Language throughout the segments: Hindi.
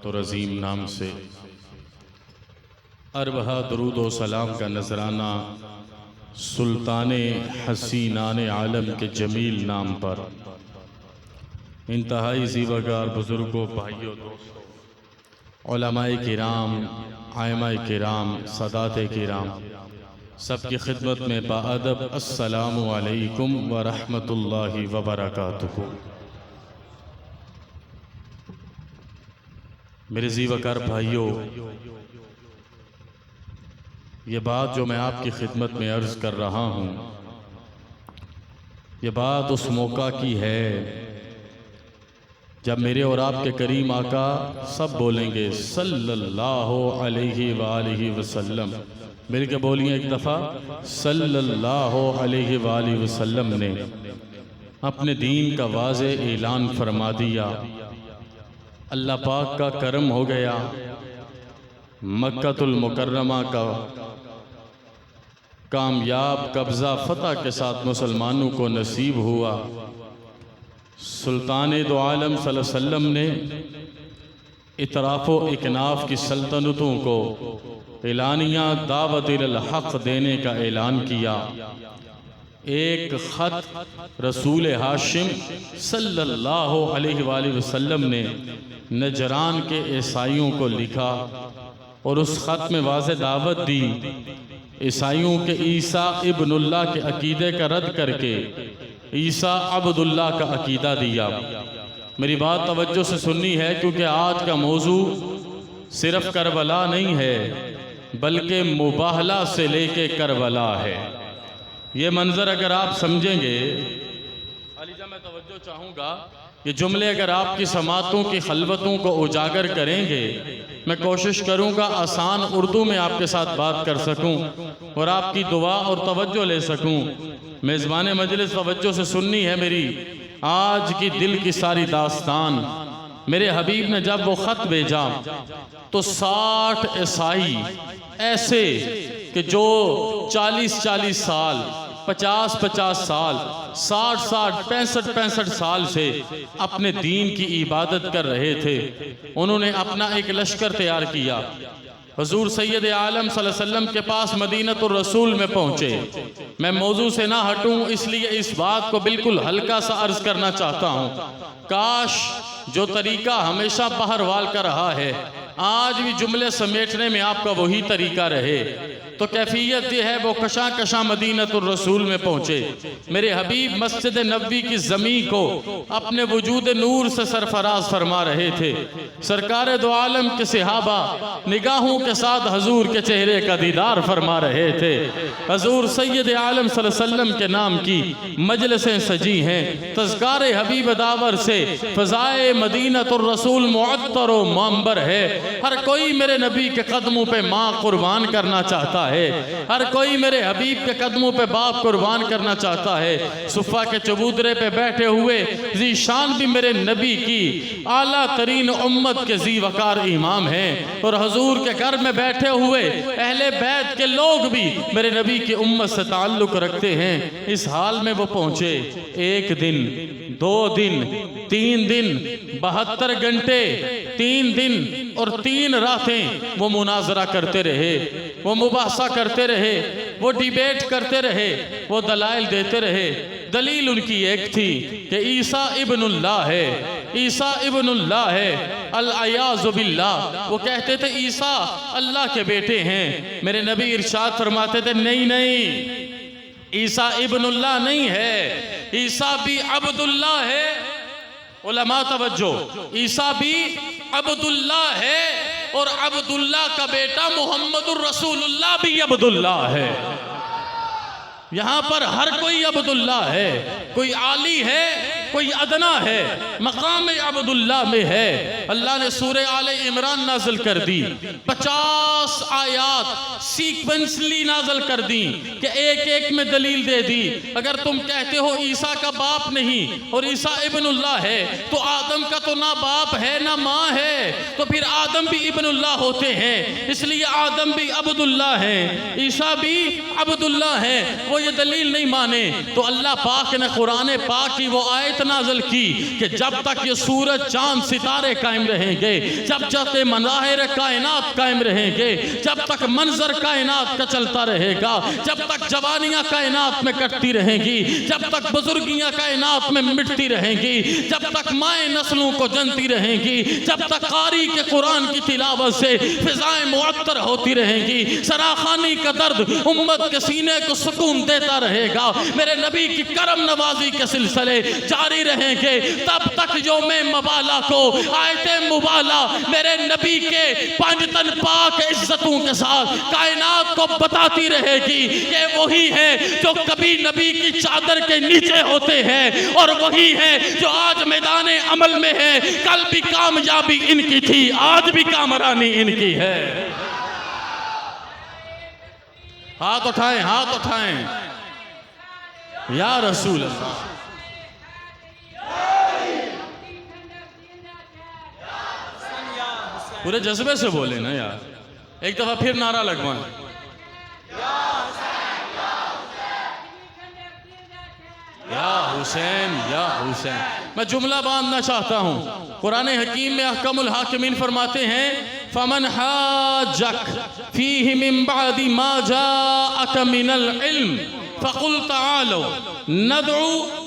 और अज़ीम नाम से अरबहा दरूद व सलाम का नजराना सुल्तान हसीनान आलम के जमील नाम पर इंतहाई ज़ीबागार बुज़ुर्गों, भाइयों, दोस्तों, उलमाए किराम, आइमाए किराम, सादाते किराम, सबकी खिदमत में बाअदब अस्सलामु अलैकुम व रहमतुल्लाहि व बरकातुहू। मेरे ज़ीबागार भाइयों, ये बात जो मैं आपकी खिदमत में अर्ज़ कर रहा हूँ, ये बात उस मौका की है जब मेरे और आपके करीम आका सब बोलेंगे सल्लल्लाहु अलैहि वालिहि वसल्लम। मिल के बोलिए एक दफ़ा, सल्लल्लाहु अलैहि वालिहि वसल्लम ने अपने दीन का वाज़े ऐलान फरमा दिया। अल्लाह पाक का करम हो गया, मक्कातुल मुकर्रमा का कामयाब कब्ज़ा फ़तह के साथ मुसलमानों को नसीब हुआ। सुल्तान दो आलम सल्लल्लाहु अलैहि वसल्लम ने इतराफ़ो इकनाफ़ की सल्तनतों को एलानिया दावत इल हक़ देने का ऐलान किया। एक ख़त रसूल हाशिम सल्लल्लाहु अलैहि वसल्लम ने नजरान के ईसाइयों को लिखा और उस ख़त में वाज़े दावत दी, ईसाइयों के ईसा इब्नुल्लाह के अकीदे का रद्द करके ईसा अब्दुल्लाह का अकीदा दिया। मेरी बात तवज्जो से सुननी है, क्योंकि आज का मौजू सिर्फ करबला नहीं है बल्कि मुबाहला से लेके करबला है। ये मंजर अगर आप समझेंगे, अलीजा मैं तवज्जो चाहूँगा, ये जुमले अगर आपकी समातों की खलवतों को उजागर करेंगे, मैं कोशिश करूँगा आसान उर्दू में आपके साथ बात कर सकूँ और आपकी दुआ और तवज्जो ले सकूँ। मेज़बान मजलिस तवज्जो से सुननी है मेरी आज की दिल की सारी दास्तान। मेरे हबीब ने जब वो ख़त भेजा तो 60 ईसाई ऐसे कि जो 40-40 साल, 50-50 साल, 60-60, 65-65 साल से अपने दीन की इबादत कर रहे थे, उन्होंने अपना एक लश्कर तैयार किया। हुज़ूर सैयद आलम सल्लल्लाहु अलैहि वसल्लम के पास मदीनतुर रसूल में पहुँचे। मैं मौजू से ना हटूँ, इसलिए इस बात को बिल्कुल हल्का सा अर्ज़ करना चाहता हूँ। काश जो तरीका हमेशा बहरवाल का रहा है, आज भी जुमले समेटने में आपका वही तरीका रहे। तो कैफियत ये है, वो कशा कशा मदीनतुर रसूल में पहुँचे। मेरे हबीब मस्जिद नबवी की ज़मी को अपने वजूद नूर से सरफराज फरमा रहे थे। सरकार दो आलम के सहाबा निगाहों के साथ हजूर के चेहरे का दीदार फरमा रहे थे। हजूर सैयद आलम सल्लल्लाहु अलैहि वसल्लम के नाम की मजलिसें सजी हैं। तज़कार हबीब दावर से फ़ज़ाए मदीनतुर रसूल मुअत्तर व मुअम्बर है। हर कोई मेरे नबी के कदमों पे माँ कुर्बान करना चाहता है, हर कोई मेरे हबीब के कदमों पे बाप कुर्बान करना चाहता है। सुफ़ा के चबूतरे पे बैठे हुए ज़ीशान भी मेरे नबी की आला तरीन उम्मत के ज़ी वकार इमाम हैं, और हजूर के घर में बैठे हुए अहले बैत के लोग भी मेरे नबी की उम्मत से ताल्लुक़ रखते हैं। इस हाल में वो पहुँचे। 1 दिन, 2 दिन, 3 दिन, 72 घंटे, 3 दिन और 3 रातें वो मुनाजरा करते रहे, वो मुबाहसा करते रहे, वो डिबेट करते रहे, वो दलाइल देते रहे। दलील उनकी एक थी कि ईसा इब्नुल्लाह है, ईसा इब्नुल्लाह है, अल-अयाज़ु बिल्लाह। वो कहते थे ईसा अल्लाह के बेटे हैं। मेरे नबी इरशाद फरमाते थे नहीं नहीं, ईसा इब्नुल्लाह नहीं है, ईसा भी अब्दुल्लाह है। उलमा तवज्जो, ईसा भी अब्दुल्लाह है और अब्दुल्लाह का बेटा मुहम्मदुर रसूलुल्लाह भी अब्दुल्लाह है। यहाँ पर हर कोई अब्दुल्लाह है, कोई आली है, कोई अदना है, मकाम अब्दुल्लाह में है। अल्लाह ने सूरह आले इमरान नाज़िल कर दी, 50 आयात सीक्वेंसली नाज़िल कर दी कि एक एक में दलील दे दी। अगर तुम कहते हो ईसा का बाप नहीं और ईसा इब्नुल्लाह है, तो आदम का तो ना बाप है ना माँ है, तो फिर आदम भी इब्नुल्लाह होते हैं, इसलिए आदम भी अब्दुल्लाह हैं, ईसा भी अब्दुल्लाह हैं। वो ये दलील नहीं माने तो अल्लाह पाक ने कुरान पाक की वो आयत नाज़िल की कि जब तक ये सूरज चांद सितारे कायम रहेंगे, जब तक मज़ाहिर कायनात कायम रहेंगे, जब तक मंजर कायनात का चलता रहेगा, जब तक जवानियाँ कायनात में कटती रहेंगी, जब तक बुजुर्गियाँ कायनात में मिटती रहेंगी, जब तक माएँ नस्लों को जनती रहेंगी, जब तक कारी के कुरान की तिलावत से फिजाएं मुअत्तर होती रहेंगी, सराखानी का दर्द उम्मत के सीने को सुकून देता रहेगा, मेरे नबी की करम नवाजी के सिलसिले जारी रहेंगे, तब तक यौम मबाला को आयते मुबाला मेरे नबी के पंजतन पाक इज्जतों के साथ कायनात को बताती रहेगी कि वही है जो कभी नबी की चादर के नीचे होते हैं और वही है जो आज मैदान अमल में है। कल भी कामयाबी इनकी थी, आज भी कामरानी इनकी है। हाथ उठाएं, हाथ उठाएं, या रसूल अल्लाह। पूरे जज्बे से बोले ना यार, एक दफा फिर नारा लगवाएं। या हुसैन, या हुसैन। मैं जुमला बांधना चाहता हूँ। कुरान हकीम में अहकमुल हाकिमीन फरमाते हैं, फमन हाजक फीहि मिन बादी मा जाअक मिनल इल्म फकुल तालो नदउ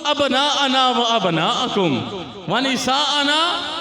अबनाअना व अबनाअकुम व निसाअना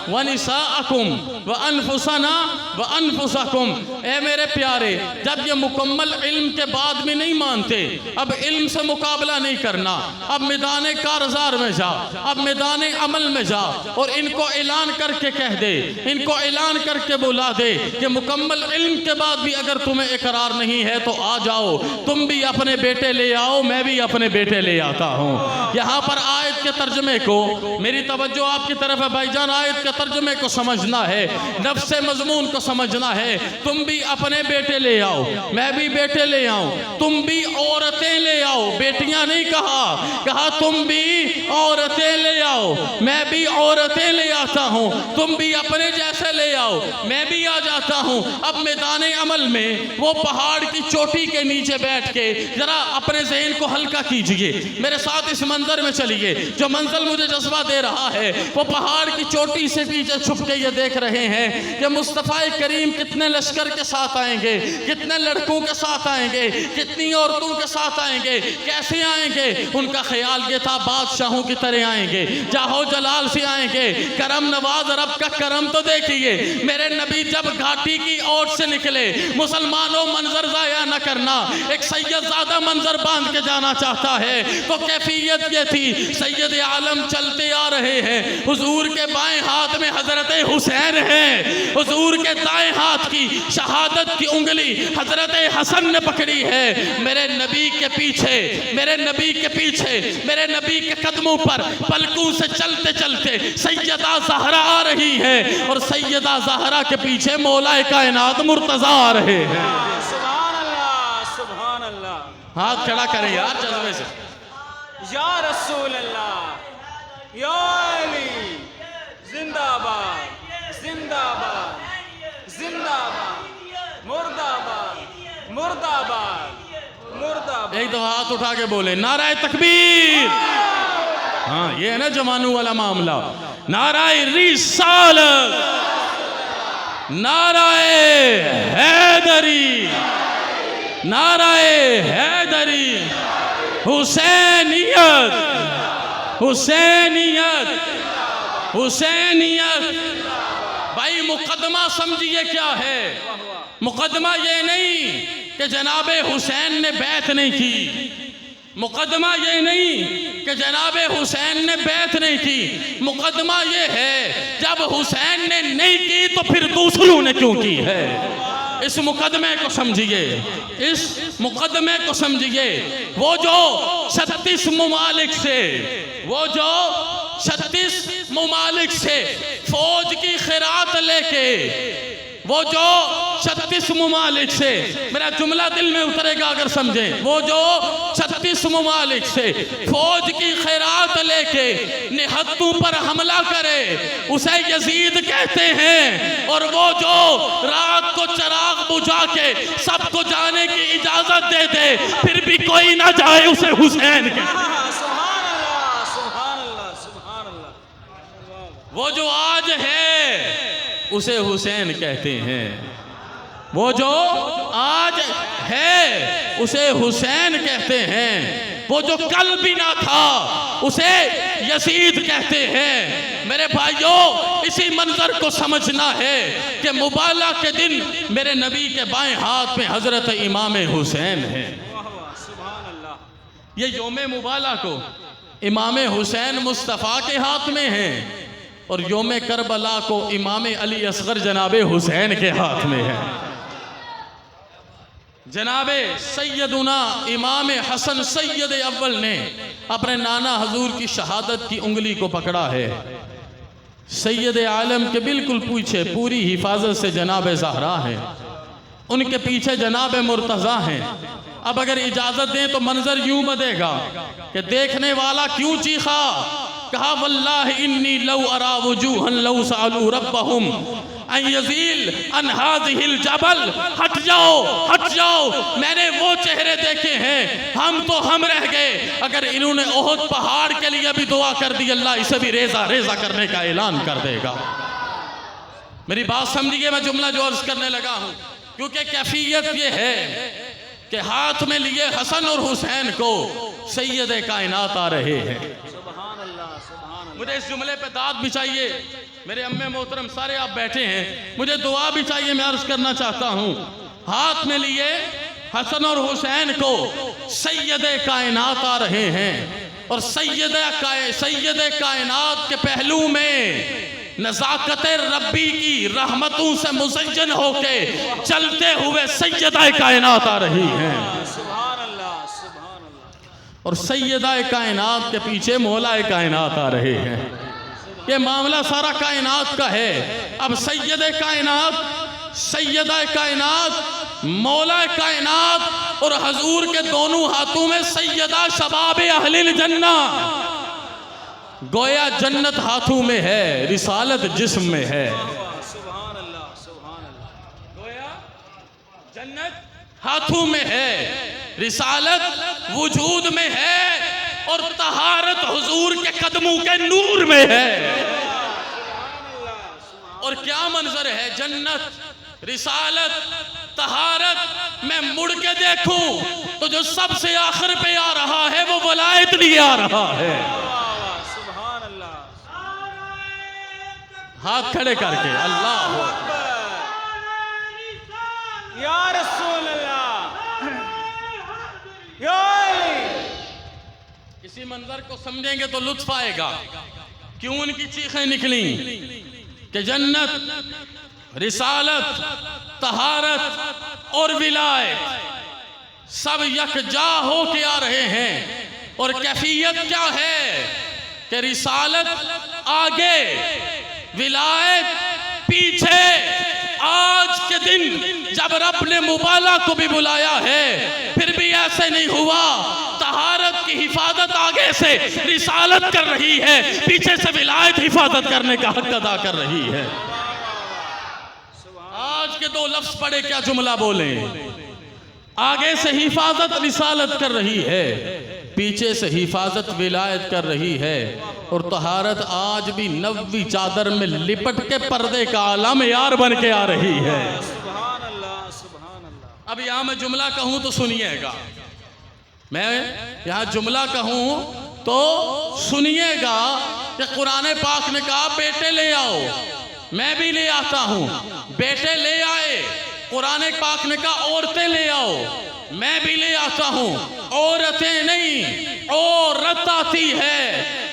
व निसाअकुम व अनफुसना व अनफुसकुम। ए मेरे प्यारे, जब ये मुकम्मल इल्म के बाद भी नहीं मानते, अब इल्म से मुकाबला नहीं करना, अब मैदान कारज़ार में जा, अब मैदान अमल में जा और इनको ऐलान करके कह दे, इनको ऐलान करके बुला दे कि मुकम्मल इल्म के बाद भी अगर तुम्हें इकरार नहीं है तो आ जाओ, तुम भी अपने बेटे ले आओ, मैं भी अपने बेटे ले आता हूँ। यहाँ पर आयत के तर्जमे को, मेरी तवज्जो आपकी तरफ है भाईजान, आयत के तर्जमे को समझना है, नफ्स मज़मून को समझना है। तुम भी अपने बेटे ले आओ, मैं भी बेटे ले आऊं, तुम भी औरतें ले आओ, बेटियां नहीं कहा, कहा तुम भी औरतें ले आओ, मैं भी औरतें ले आता हूं, तुम भी अपने जैसे ले आओ, मैं भी आ जाता हूं। अब मैदान अमल में वो पहाड़ की चोटी के नीचे बैठ के जरा अपने ज़हन को हल्का कीजिए, मेरे साथ इस मंजर में चलिए। जो मंजर मुझे जज्बा दे रहा है, वो पहाड़ की चोटी से पीछे छुप के ये देख रहे हैं कि मुस्तफ़ा करीम कितने लश्कर के साथ आएंगे, कितने लड़कों के साथ आएंगे, कितनी औरतों के साथ आएंगे, कैसे आएंगे। उनका ख्याल ये था बादशाहों की तरह आएंगे, जाहो जलाल से आएंगे, करम नवाज रब का करम तो देखिए। मेरे नबी जब घाटी की ओर से निकले, मुसलमानों मंजर ज़ाया न करना, एक सैयदज़ादा मंजर बांध के जाना चाहता है तो कैफियत ये थी, सैयद आलम चलते आ रहे हैं, हुजूर के बाएं हाथ में हजरत हुसैन है, हुजूर के दाएं हाथ की शहादत की उंगली हजरत हसन ने पकड़ी है। मेरे नबी के पीछे, मेरे नबी के पीछे, मेरे नबी के कदमों पर पलकों से चलते चलते सैयदा ज़हरा आ रही है और सैयदा ज़हरा के पीछे मौलाए कायनात मुर्तज़ा आ रहे हैं। सुभान अल्लाह, सुभान अल्लाह। हाथ खड़ा करें यार जज्बे से। या रसूल अल्लाह, या अली, जिंदाबाद, जिंदाबाद, जिंदाबाद, मुर्दाबाद, मुर्दाबाद, मुर्दाबाद। एक दफा हाथ उठा के बोले नाराए तकबीर। हाँ, ये है ना जवानों वाला मामला। नाराए रिसालत, नाराए हैदरी, नाराए हैदरी, हुसैनियत, हुसैनियत, हुसैनियत। भाई मुकदमा समझिए क्या है। मुकदमा ये नहीं कि जनाबे हुसैन ने बैत नहीं की, मुकदमा ये नहीं कि जनाबे हुसैन ने बैत नहीं की, मुकदमा ये है जब हुसैन ने नहीं की तो फिर दूसरों ने क्यों की है। इस मुकदमे को समझिए, इस मुकदमे को समझिए। वो जो 36 मुमालिक से, वो जो 36 मुमालिक से फौज की खैरात लेके, वो जो 36 मुमालिक से, मेरा जुमला दिल में उतरेगा अगर समझें, वो जो 36 मुमालिक से फौज की खैरात लेके निहत्तों पर हमला करे उसे यजीद कहते हैं। और वो जो रात को चराग बुझा के सबको जाने की इजाजत दे दे फिर भी कोई ना जाए उसे हुसैन कहते हैं। सुभान अल्लाह, सुभान अल्लाह, सुभान वो जो आज है उसे हुसैन कहते हैं। वो जो आज है उसे हुसैन कहते हैं। वो जो कल भी ना था उसे यजीद कहते हैं। मेरे भाइयों, इसी मंजर को समझना है कि मुबाला के दिन मेरे नबी के बाएं हाथ में हजरत इमाम हुसैन है। ये योम मुबाला को इमाम हुसैन मुस्तफ़ा के हाथ में है और योम करबला को इमाम अली असगर जनाबे हुसैन के हाथ में है। जनाबे सैयदुना इमाम हसन सैयद अव्वल ने अपने नाना हजूर की शहादत की उंगली को पकड़ा है। सैयद आलम के बिल्कुल पीछे पूरी हिफाजत से जनाब ज़हरा है, उनके पीछे जनाब मुर्तज़ा हैं। अब अगर इजाज़त दें तो मंजर यूं बनेगा कि देखने वाला क्यों चीखा, कहा वल्लाहि इन्नी लौ अरा वजूहन लौ सअलू रब्बहुम अन यज़ील अन हाज़िहिल जबल। हट जाओ, मैंने वो चेहरे देखे हैं, हम रह गए। अगर इन्होंने ओहद पहाड़ के लिए भी दुआ कर दी, अल्लाह इसे भी रेजा करने का ऐलान कर देगा। मेरी बात समझिए, मैं जुमला जो अर्ज करने लगा हूँ, क्योंकि कैफियत ये है कि हाथ में लिए हसन और हुसैन को सैयद कायनात आ रहे हैं। मुझे इस जुमले पे दाद भी चाहिए। मेरे अम्मे मोहतरम सारे आप बैठे हैं, मुझे दुआ भी चाहिए। मैं अर्ज करना चाहता हूँ, हाथ में लिए हसन और हुसैन को सैयद कायनात आ रहे हैं और सैयद कायनात के पहलू में नज़ाकत रब्बी की रहमतों से मुज़य्यन होके चलते हुए सैयदा कायनात आ रही हैं। और सैयदा कायनात के पीछे मौला कायनात आ रहे हैं। ये मामला सारा कायनात का है। अब सैयदा कायनात मौला कायनात और हजूर के दोनों हाथों में सैयदा शबाब अहलिल जन्ना। गोया जन्नत हाथों में है, रिसालत जिस्म में है। गोया जन्नत हाथों में है, रिसालत वजूद में है और तहारत हुजूर के कदमों के नूर में है। और क्या मंजर है, जन्नत, रिसालत, तहारत। मैं मुड़ के देखूं तो जो सबसे आखिर पे आ रहा है वो वलायत लिए आ रहा है। हाथ खड़े करके अल्लाह या रसूल अल्लाह, या अली। इसी मंजर को समझेंगे तो लुत्फ आएगा। क्यों उनकी चीखें निकली कि जन्नत, रिसालत, तहारत और विलायत सब यकजा हो के आ रहे हैं। और कैफियत क्या है कि रिसालत आगे, विलायत पीछे। आज के दिन जब रब ने मुबाला को भी बुलाया है, फिर भी ऐसे नहीं हुआ। तहारत की हिफाजत आगे से रिसालत कर रही है, पीछे से विलायत हिफाजत करने का हक अदा कर रही है। आज के दो लफ्ज पढ़े, क्या जुमला बोले। आगे से हिफाजत रिसालत कर रही है, पीछे से हिफाजत विलायत कर रही है। और तहारत आज भी नवी चादर में लिपट के पर्दे का आलम यार बन के आ रही है। अब यहाँ मैं जुमला कहूँ तो सुनिएगा, मैं यहाँ जुमला कहूँ तो सुनिएगा कि कुरान पाक ने कहा बेटे ले आओ, मैं भी ले आता हूँ। बेटे ले आए, कुरान पाक ने कहा औरतें ले आओ, मैं भी ले आता हूँ। औरतें नहीं, औरत आती है,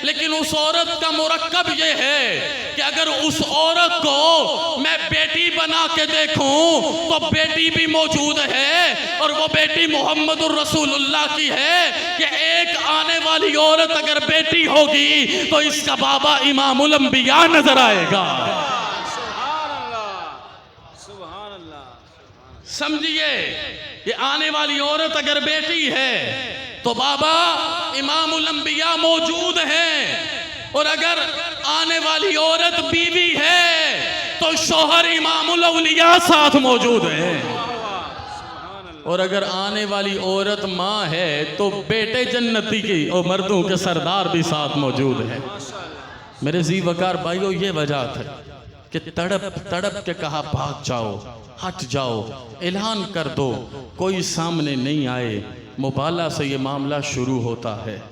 लेकिन उस औरत का मुरक्कब ये है कि अगर उस औरत को मैं बेटी बना के देखूं तो बेटी भी मौजूद है और वो बेटी मोहम्मदुर रसूलुल्लाह की है। कि एक आने वाली औरत अगर बेटी होगी तो इसका बाबा इमामुल अंबिया नजर आएगा। समझिए, ये आने वाली औरत अगर बेटी है तो बाबा इमामुल अंबिया मौजूद हैं, और अगर आने वाली औरत बीवी है तो शौहर इमामुल औलिया साथ मौजूद है। और अगर आने वाली औरत माँ है तो बेटे जन्नती की और मर्दों के सरदार भी साथ मौजूद है। मेरे जी वकार भाइयों, ये वजह था कि तड़प तड़प के कहा भाग जाओ, हट जाओ, ऐलान कर दो, कोई सामने नहीं आए। मुबाला से ये मामला शुरू होता है।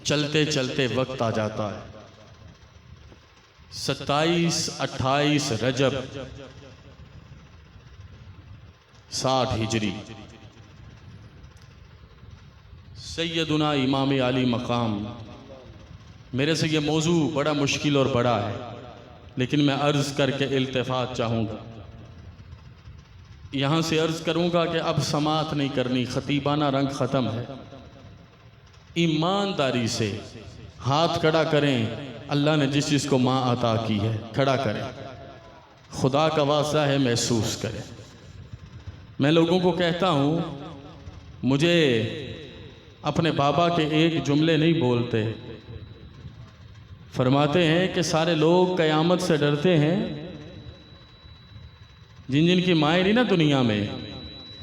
चलते चलते वक्त आ जाता है 27-28 रजब 60 हिजरी। सैयदुना इमाम आली मकाम, मेरे से ये मौजू बड़ा मुश्किल और बड़ा है, लेकिन मैं अर्ज़ करके इल्तिफ़ात चाहूँगा। यहाँ से अर्ज़ करूँगा कि अब समात नहीं करनी, ख़तीबाना रंग ख़त्म है। ईमानदारी से हाथ खड़ा करें, अल्लाह ने जिस चीज़ को माँ अता की है खड़ा करें, खुदा का वास्ता है महसूस करें। मैं लोगों को कहता हूँ, मुझे अपने बाबा के एक जुमले नहीं बोलते। फरमाते हैं कि सारे लोग क़यामत से डरते हैं, जिन जिन की माएँ नहीं ना दुनिया में,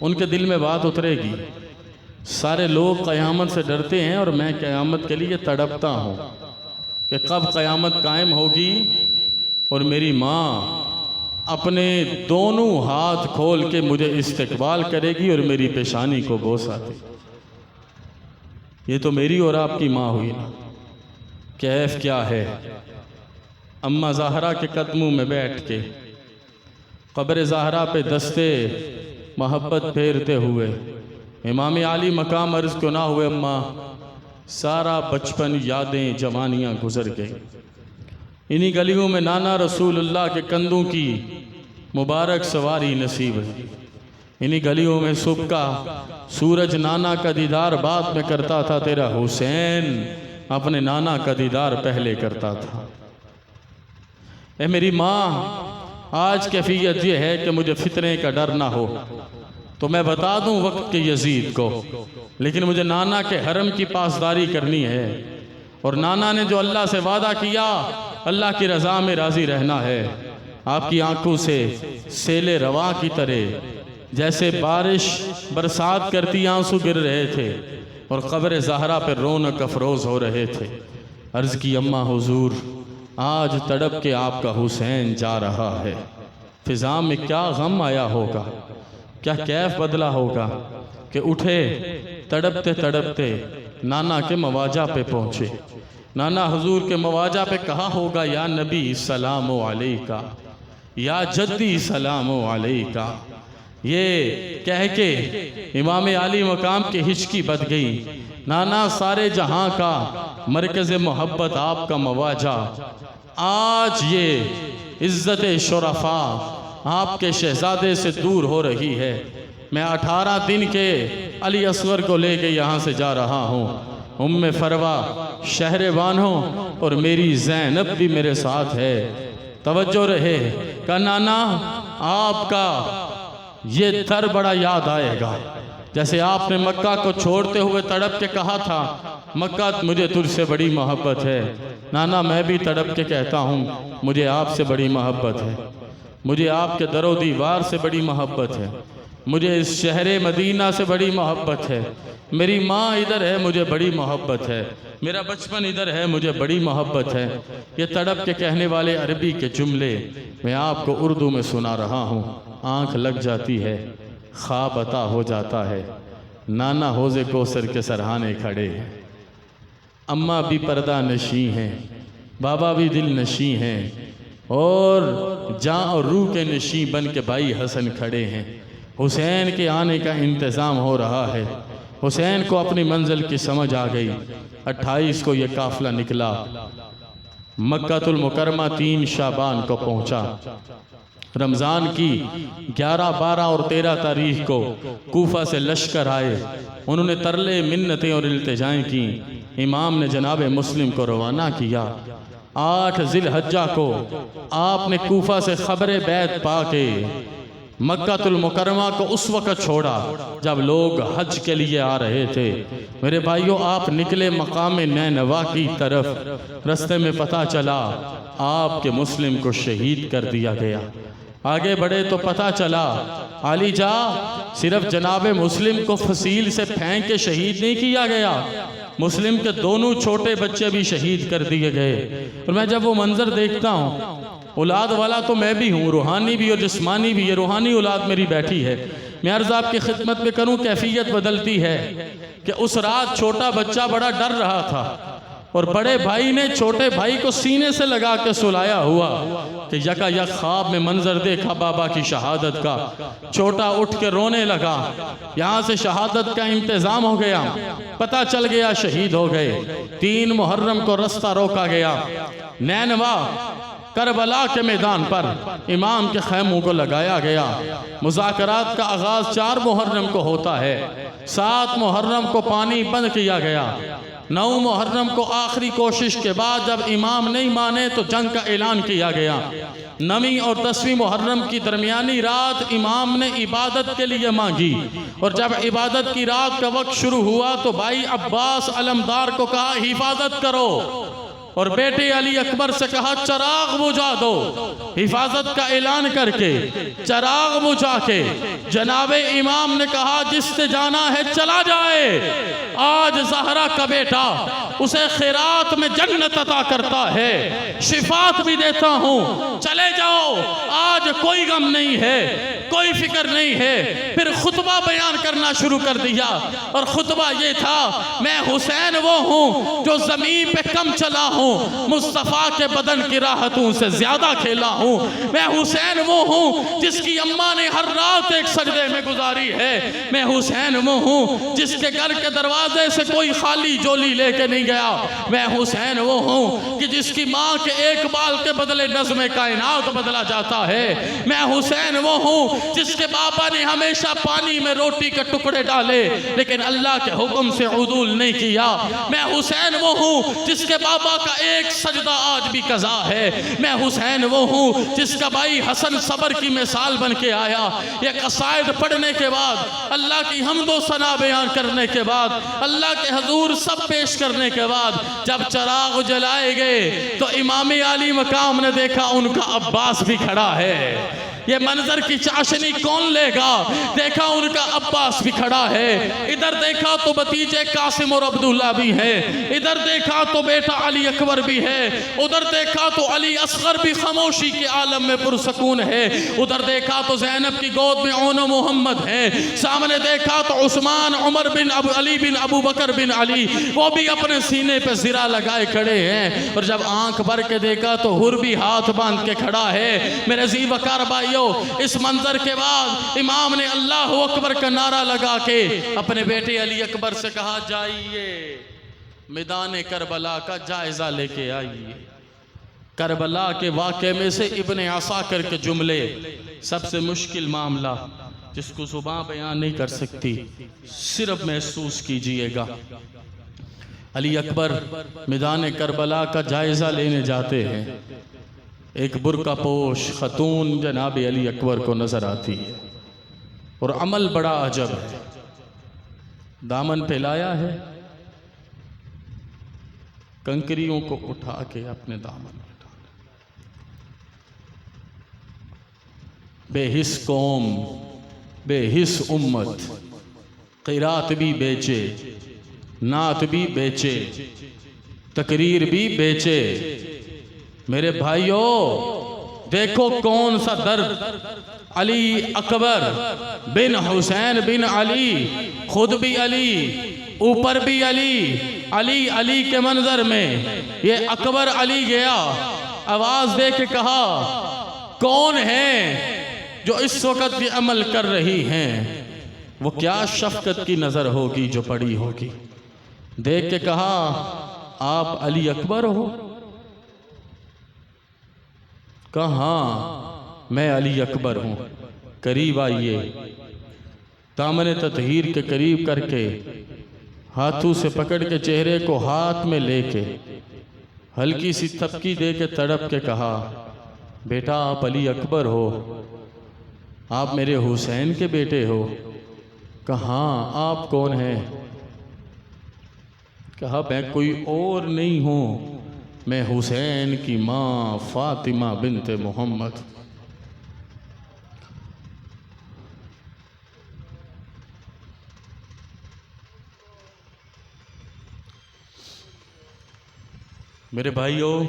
उनके दिल में बात उतरेगी। सारे लोग क़यामत से डरते हैं और मैं क़यामत के लिए तड़पता हूँ कि कब क़यामत कायम होगी और मेरी माँ अपने दोनों हाथ खोल के मुझे इस्तकबाल करेगी और मेरी पेशानी को बोसा देगी। ये तो मेरी और आपकी माँ हुई ना। कैफ क्या है, अम्मा ज़हरा के कदमों में बैठ के क़ब्र ज़हरा पे दस्ते मोहब्बत फेरते हुए इमाम आली मकाम अर्ज़ क्यों ना हुए, अम्मा सारा बचपन यादें जवानियाँ गुज़र गई। इन्हीं गलियों में नाना रसूलुल्लाह के कंधों की मुबारक सवारी नसीब है। इन्हीं गलियों में सुबह का सूरज नाना का दीदार बाद में करता था, तेरा हुसैन अपने नाना का दीदार पहले करता था। ए मेरी माँ, आज कैफियत यह है कि मुझे फितने का डर ना हो तो मैं बता दूं वक्त के यजीद को, लेकिन मुझे नाना के हरम की पासदारी करनी है। और नाना ने जो अल्लाह से वादा किया, अल्लाह की रज़ा में राज़ी रहना है। आपकी आंखों से सेले रवा की तरह जैसे बारिश बरसात करती आंसू गिर रहे थे और क़ब्र ज़हरा पर रौनक अफरोज़ हो रहे थे। अर्ज़ की, अम्मा हुजूर, आज तड़प के आपका हुसैन जा रहा है। फ़िज़ा में क्या गम आया होगा, क्या कैफ बदला होगा कि उठे तड़पते तड़पते नाना के मवाजा पे पहुँचे। नाना हुजूर के मवाजा पे कहा होगा, या नबी सलामो अलैका, या जद्दी सलामो अलैका। ये कह के इमाम आली मकाम की हिचकी बद गई। नाना सारे जहां का मरकज़ मोहब्बत आपका मवाजा, आज ये इज़्ज़त शुरफा आपके शहजादे से दूर हो रही है। मैं 18 दिन के अली असगर को लेके यहाँ से जा रहा हूँ। उम्मे फरवा शहर बानो और मेरी ज़ैनब भी मेरे साथ है। तवज्जो रहे का नाना, आपका ये दर बड़ा याद आएगा। जैसे आपने मक्का को छोड़ते हुए तड़प के कहा था, मक्का मुझे तुझसे बड़ी मोहब्बत है। नाना, मैं भी तड़प के कहता हूँ, मुझे आपसे बड़ी मोहब्बत है। मुझे आपके दरो दीवार से बड़ी मोहब्बत है। मुझे इस शहर मदीना से बड़ी मोहब्बत है। मेरी माँ इधर है, मुझे बड़ी मोहब्बत है। मेरा बचपन इधर है, मुझे बड़ी मोहब्बत है। ये तड़प के कहने वाले अरबी के जुमले मैं आपको उर्दू में सुना रहा हूँ। आँख लग जाती है, ख्वाब अता हो जाता है। नाना हौज़े कौसर के सरहाने खड़े हैं। अम्मा भी पर्दा नशी हैं, बाबा भी दिल नशी हैं, और जान और रूह के नशी बन के भाई हसन खड़े हैं। हुसैन के आने का इंतज़ाम हो रहा है। हुसैन को अपनी मंजिल की समझ आ गई। 28 को ये काफ़िला निकला, मक्कातुल मुकरमा 3 शाबान को पहुंचा। रमज़ान की 11, 12 और 13 तारीख को कूफा से लश्कर आए। उन्होंने तरले मिन्नतें और इल्तिजाएं की। इमाम ने जनाब मुस्लिम को रवाना किया। 8 ज़िलहज्जा को आपने कूफा से ख़बर बैत पाके मक्कातुल मुकरमा को उस वक़्त छोड़ा जब लोग हज के लिए आ रहे थे। मेरे भाइयों, आप निकले मकाम नैनवा की तरफ। रास्ते में पता चला आपके मुस्लिम को शहीद कर दिया गया। आगे बढ़े तो पता चला आली जा सिर्फ जनाब मुस्लिम को फसील से फेंक के शहीद नहीं किया गया, मुस्लिम के दोनों छोटे बच्चे भी शहीद कर दिए गए। और मैं जब वो मंजर देखता हूँ, औलाद वाला तो मैं भी हूँ, रूहानी भी और जिस्मानी भी। ये रूहानी औलाद मेरी बैठी है। मैं अर्ज़ आपकी खिदमत में करूँ, कैफियत बदलती है कि उस रात छोटा बच्चा बड़ा डर रहा था और बड़े भाई ने छोटे भाई को सीने से लगा के सुलाया हुआ कि यकायक ख्वाब में मंजर देखा बाबा की शहादत का। छोटा उठ के रोने लगा। यहाँ से शहादत का इंतज़ाम हो गया, पता चल गया शहीद हो गए। 3 मुहर्रम को रास्ता रोका गया। नैनवा करबला के मैदान पर इमाम के खैमों को लगाया गया। मुज़ाकरात का आगाज़ 4 मुहर्रम को होता है। 7 मुहर्रम को पानी बंद किया गया। 9 मुहर्रम को आखिरी कोशिश के बाद जब इमाम नहीं माने तो जंग का ऐलान किया गया। 9वीं और 10वीं मुहर्रम की दरमियानी रात इमाम ने इबादत के लिए मांगी और जब इबादत की रात का वक्त शुरू हुआ तो भाई अब्बास अलमदार को कहा हिफाजत करो और बेटे अली अकबर से कहा चराग बुझा दो। हिफाजत का ऐलान करके चराग बुझा के जनाबे इमाम ने कहा जिससे जाना है चला जाए। आज ज़हरा का बेटा उसे खैरात में जन्नत अता करता है, शिफात भी देता हूँ, चले जाओ, आज कोई गम नहीं है, कोई फिक्र नहीं है। फिर खुतबा बयान करना शुरू कर दिया और खुतबा ये था, मैं हुसैन वो हूँ जो ज़मीन पे कम चला हूँ, मुस्तफ़ा के बदन की राहतों से ज़्यादा खेला हूँ। मैं हुसैन वो हूँ जिसकी अम्मा ने हर रात एक सजदे में गुजारी है। मैं हुसैन वो हूँ जिसके घर के दरवाजे से कोई खाली झोली लेके नहीं गया। मैं हुसैन वो हूँ कि जिसकी माँ के एक बाल के बदले नज़्म कायनात बदला जाता है। मैं हुसैन वो हूँ जिसके बाबा ने हमेशा पानी में रोटी के टुकड़े डाले लेकिन अल्लाह के हुक्म से उदूल नहीं किया। मैं हुसैन वो हूँ जिसके बाबा का एक सजदा आज भी कज़ा है। मैं हुसैन वो हूँ जिसका भाई हसन सबर की मिसाल बन के आया। ये कसायद पढ़ने के बाद, अल्लाह की हम्दो सना बयान करने के बाद, अल्लाह के हजूर सब पेश करने के बाद जब चराग जलाए गए तो इमाम आली मकाम ने देखा उनका अब्बास भी खड़ा है। ये मंजर की चाशनी कौन लेगा? देखा उनका अब्बास भी खड़ा है। इधर देखा तो भतीजे कासिम और अब्दुल्ला भी हैं। इधर देखा तो बेटा अली अकबर भी है। उधर देखा तो अली असगर भी खामोशी के आलम में पुरसकून है। उधर देखा तो ज़ैनब की गोद में ओनो मोहम्मद है। सामने देखा तो उस्मान उमर बिन अली बिन अबू बकर बिन अली वो भी अपने सीने पे ज़िरा लगाए खड़े हैं। और जब आंख भर के देखा तो हुर भी हाथ बांध के खड़ा है। मेरे जी वकार भाई, इस मंजर के बाद इमाम ने अल्लाह अकबर का नारा लगा के अपने बेटे अली अकबर से कहा जाइए मैदान करबला का जायजा लेके आइए। करबला के वाक़े में से इब्ने असाकिर के जुमले, सबसे मुश्किल मामला जिसको ज़ुबान बयान नहीं कर सकती, सिर्फ महसूस कीजिएगा। अली अकबर मैदान करबला का जायजा लेने जाते हैं। एक बुर्का पोश खतून जनाब अली अकबर को नजर आती है और अमल बड़ा अजब है। दामन फैलाया है, कंकरियों को उठा के अपने दामन में डाला। बेहिस कौम, बेहिस उम्मत, क़िरात भी बेचे, नात भी बेचे, तकरीर भी बेचे। मेरे भाइयों देखो कौन सा दर्द। अली अकबर बिन हुसैन बिन अली, खुद भी अली, ऊपर भी अली, अली अली के मंजर में ये अकबर अली गया, आवाज दे के कहा कौन है जो इस वक्त ये अमल कर रही हैं? वो क्या शफकत की नजर होगी जो पड़ी होगी। देख के कहा आप अली अकबर हो? कहाँ मैं अली अकबर हूँ। करीब आइए, दामन ततहीर के करीब करके हाथों से पकड़ के चेहरे को हाथ में लेके हल्की सी थपकी दे के तड़प के कहा बेटा आप अली अकबर हो, आप मेरे हुसैन के बेटे हो। कहाँ आप कौन हैं? कहा मैं कोई और नहीं हूँ, मैं हुसैन की माँ फातिमा बिनते मोहम्मद। मेरे भाइयों,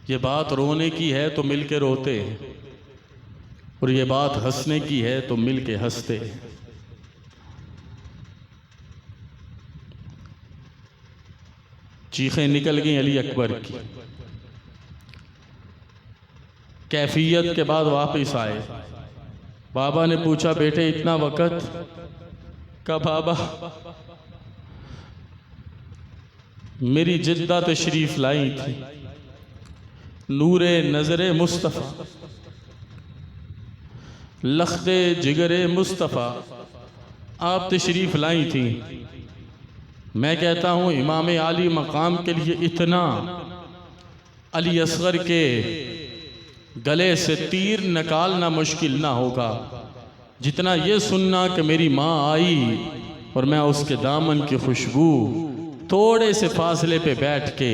ये बात रोने की है तो मिल के रोते हैं, और ये बात हंसने की है तो मिल के हंसते हैं। चीखें निकल गई अली अकबर की। कैफियत के बाद वापस आए। बाबा ने पूछा, बेटे इतना वक़्त? का बाबा मेरी जिद्दा तशरीफ लाई थी, नूरे नजरे मुस्तफ़ा, लख्ते जिगरे मुस्तफ़ा आप तशरीफ लाई थी। मैं कहता हूँ इमाम आली मकाम के लिए इतना अली असगर के गले से तीर निकालना मुश्किल ना होगा जितना ये सुनना कि मेरी माँ आई और मैं उसके दामन की खुशबू थोड़े से फासले पे बैठ के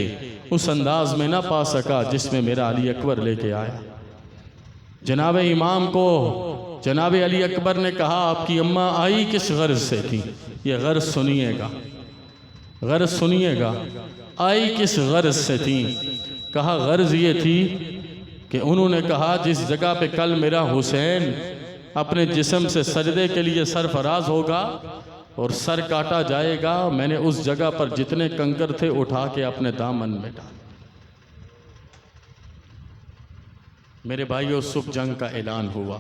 उस अंदाज में ना पा सका जिसमें मेरा अली अकबर लेके आया। जनाब इमाम को जनाब अली अकबर ने कहा, आपकी अम्मा आई किस गर्ज से थी? ये गर्ज सुनिएगा, गर्ज सुनिएगा, आई किस गर्ज से थी? कहा गर्ज ये थी कि उन्होंने कहा जिस जगह पे कल मेरा हुसैन अपने जिस्म से सजदे के लिए सरफराज होगा और सर काटा जाएगा, मैंने उस जगह पर जितने कंकर थे उठा के अपने दामन में डाल। मेरे भाइयों, सुख जंग का ऐलान हुआ।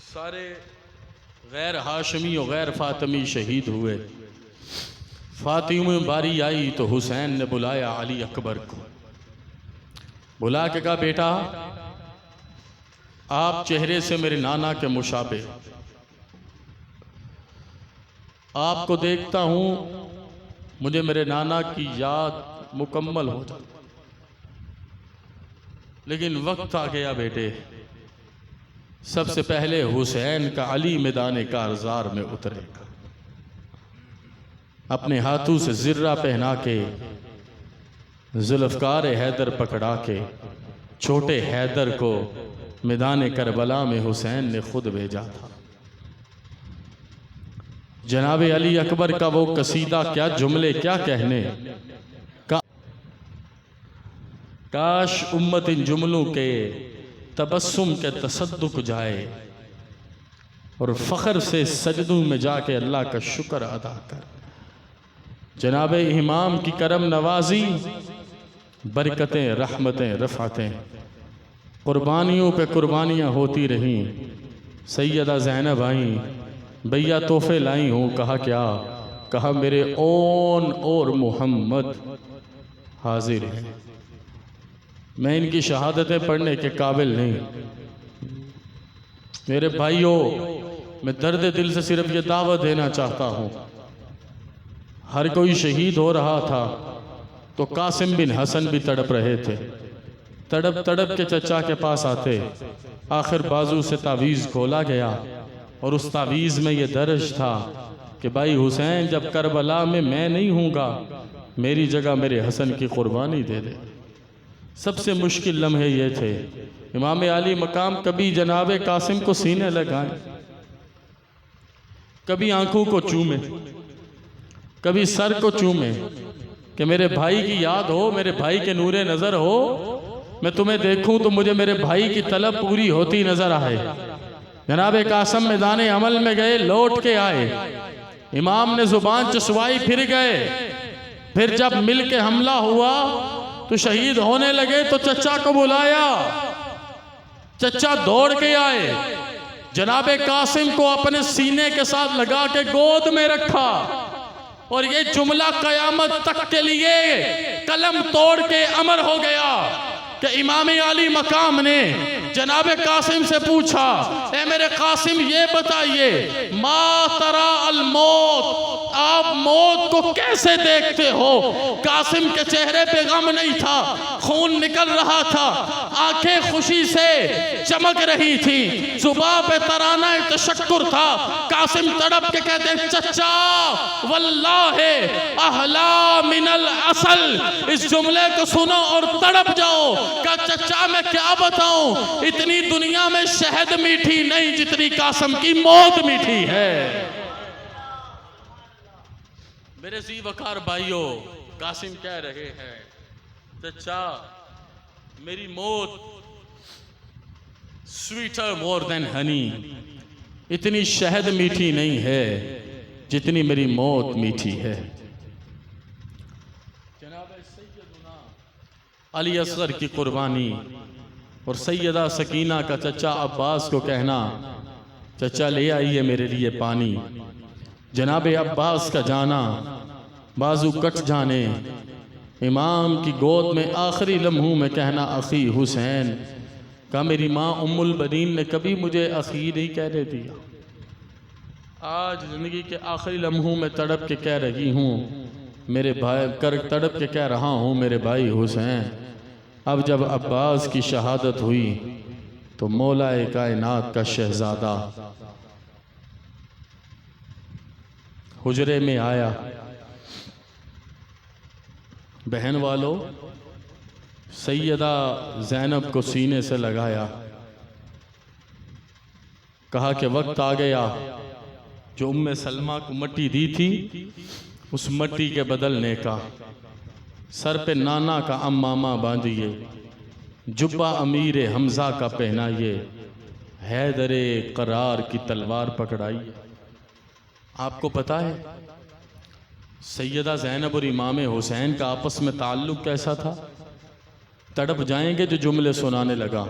सारे गैर हाशमी और गैर फातमी शहीद हुए। फातिमा बारी आई तो हुसैन ने बुलाया अली अकबर को, बुला के कहा, बेटा आप चेहरे से मेरे नाना के मुशाबे, आपको देखता हूँ मुझे मेरे नाना की याद मुकम्मल हो जाती, लेकिन वक्त आ गया बेटे, सबसे पहले हुसैन का अली मैदान कारज़ार में उतरेगा। अपने हाथों से जिर्रा पहना के जुल्फ़कार हैदर पकड़ा के छोटे हैदर को मैदान करबला में हुसैन ने खुद भेजा था। जनाब अली अकबर का वो कसीदा, क्या जुमले क्या कहने, काश उम्मत इन जुमलों के तबस्सुम के तसद्दुक जाए और फ़ख्र से सजदों में जाके अल्लाह का शुक्र अदा कर। जनाब इमाम की करम नवाजी, बरकतें, रहमतें, रफ़ातें, कुर्बानियों पे कुर्बानियाँ होती रहीं। सैयदा ज़ैनब आई, भैया तोहफे लाई हूँ। कहा क्या? कहा मेरे ओन और मोहम्मद हाजिर हैं, मैं इनकी शहादतें पढ़ने के काबिल नहीं। मेरे भाइयों, मैं दर्द दिल से सिर्फ ये दावत देना चाहता हूँ, हर कोई शहीद हो रहा था तो कासिम बिन हसन भी तड़प रहे थे। तड़प तड़प के चचा के पास आते, आखिर बाजू से तावीज़ खोला गया और उस तावीज़ में ये दर्ज था कि भाई हुसैन जब करबला में मैं नहीं हूँगा, मेरी जगह मेरे हसन की कुर्बानी दे दे। सबसे मुश्किल लम्हे ये थे। इमाम आली मकाम कभी जनाब कासिम को सीने लगाए, कभी आंखों को चूमे, कभी सर को चूमे कि मेरे भाई की याद हो, मेरे भाई के नूरे नज़र हो, मैं तुम्हें देखूं तो मुझे मेरे भाई की तलब पूरी होती नज़र आए। जनाब कासिम मैदान अमल में गए, लौट के आए, इमाम ने जुबान चुसवाई, फिर गए। फिर जब मिल के हमला हुआ तो शहीद होने लगे तो चचा को बुलाया, चचा दौड़ के आए, जनाब कासिम को अपने सीने के साथ लगा के गोद में रखा और ये जुमला कयामत तक के लिए कलम तोड़ के अमर हो गया कि इमाम आली मकाम ने जनाब कासिम से पूछा, ए मेरे कासिम ये बताइए, मा तरा अल मौत, आप मौत को कैसे देखते हो? कासिम के चेहरे पे गम नहीं था, खून निकल रहा था, आंखें खुशी से चमक रही थी, जुबान पे तराना तशक्कुर था। कासिम तड़प के कहते, चचा वल्लाहे अहला मिनल असल। इस जुमले को सुनो और तड़प जाओ। का चचा मैं क्या बताऊं, इतनी दुनिया में शहद मीठी नहीं जितनी कासिम की मौत मीठी है। मेरे जी वकार भाइयों, कासिम कह रहे हैं चचा मेरी मौत स्वीटर मोर देन हनी, इतनी शहद मीठी नहीं है जितनी मेरी मौत मीठी है। जनाब सैयदना अली असगर की कुर्बानी और सैयदा सकीना का चचा अब्बास को कहना चचा ले आइए मेरे लिए पानी। जनाब अब्बास का जाना, बाजू कट जाने, इमाम की गोद में आखिरी लम्हों में कहना अखी हुसैन का, मेरी माँ उम्मुल बनीन ने कभी मुझे अखी नहीं कहने दिया। आज ज़िंदगी के आखिरी लम्हों में तड़प के कह रही हूँ मेरे भाई, तड़प के कह रहा हूँ मेरे भाई हुसैन। अब जब अब्बास की शहादत हुई तो मौलाए कायनात का शहजादा हुजरे में आया। बहन वालों, सैयदा ज़ैनब को सीने से लगाया, कहा कि वक्त आ गया जो उम्मे सलमा को मट्टी दी थी उस मट्टी के बदलने का। सर पे नाना का अम्मामा बांधिए, जुब्बा अमीर हमजा का पहनाइए, हैदरे करार की तलवार पकड़ाइए। आपको पता है सैयदा ज़ैनब और इमाम हुसैन का आपस में ताल्लुक़ कैसा था? तड़प जाएंगे जो जुमले सुनाने लगा।